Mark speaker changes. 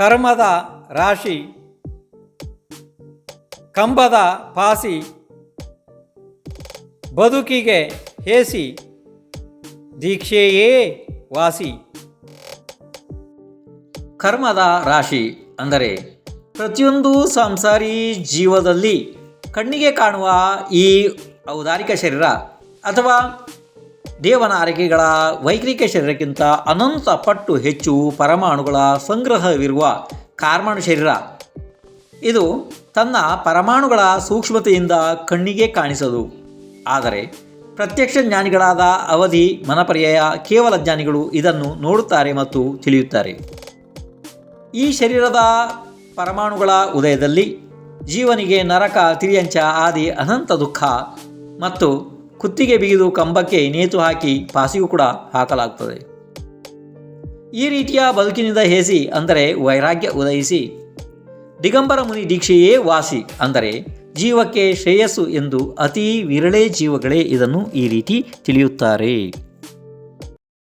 Speaker 1: ಕರ್ಮದ ರಾಶಿ, ಕಂಬದ ಪಾಸಿ, ಬದುಕಿಗೆ ಹೇಸಿ, ದೀಕ್ಷೆಯೇ ವಾಸಿ. ಕರ್ಮದ ರಾಶಿ ಅಂದರೆ ಪ್ರತಿಯೊಂದು ಸಂಸಾರಿ ಜೀವದಲ್ಲಿ ಕಣ್ಣಿಗೆ ಕಾಣುವ ಈ ಔದಾರಿಕ ಶರೀರ ಅಥವಾ ದೇವನ ಆರೈಕೆಗಳ ವೈಯಕ್ತಿಕ ಶರೀರಕ್ಕಿಂತ ಅನಂತ ಪಟ್ಟು ಹೆಚ್ಚು ಪರಮಾಣುಗಳ ಸಂಗ್ರಹವಿರುವ ಕಾರ್ಮಾಣು ಶರೀರ. ಇದು ತನ್ನ ಪರಮಾಣುಗಳ ಸೂಕ್ಷ್ಮತೆಯಿಂದ ಕಣ್ಣಿಗೆ ಕಾಣಿಸದು. ಆದರೆ ಪ್ರತ್ಯಕ್ಷ ಜ್ಞಾನಿಗಳಾದ ಅವಧಿ ಮನಪರ್ಯಾಯ ಕೇವಲ ಜ್ಞಾನಿಗಳು ಇದನ್ನು ನೋಡುತ್ತಾರೆ ಮತ್ತು ತಿಳಿಯುತ್ತಾರೆ. ಈ ಶರೀರದ ಪರಮಾಣುಗಳ ಉದಯದಲ್ಲಿ ಜೀವನಿಗೆ ನರಕ, ತಿರ್ಯಂಚ ಆದಿ ಅನಂತ ದುಃಖ ಮತ್ತು ಕುತ್ತಿಗೆ ಬಿಗಿದು ಕಂಬಕ್ಕೆ ನೇತು ಹಾಕಿ ಪಾಸಿಗೂ ಕೂಡ ಹಾಕಲಾಗುತ್ತದೆ. ಈ ರೀತಿಯ ಬದುಕಿನಿಂದ ಹೇಸಿ ಅಂದರೆ ವೈರಾಗ್ಯ ಉದಯಿಸಿ ದಿಗಂಬರ ಮುನಿ ದೀಕ್ಷೆಯೇ ವಾಸಿ ಅಂದರೆ ಜೀವಕ್ಕೆ ಶ್ರೇಯಸ್ಸು ಎಂದು ಅತಿ ವಿರಳೇ ಜೀವಗಳೇ ಇದನ್ನು ಈ ರೀತಿ ತಿಳಿಯುತ್ತಾರೆ.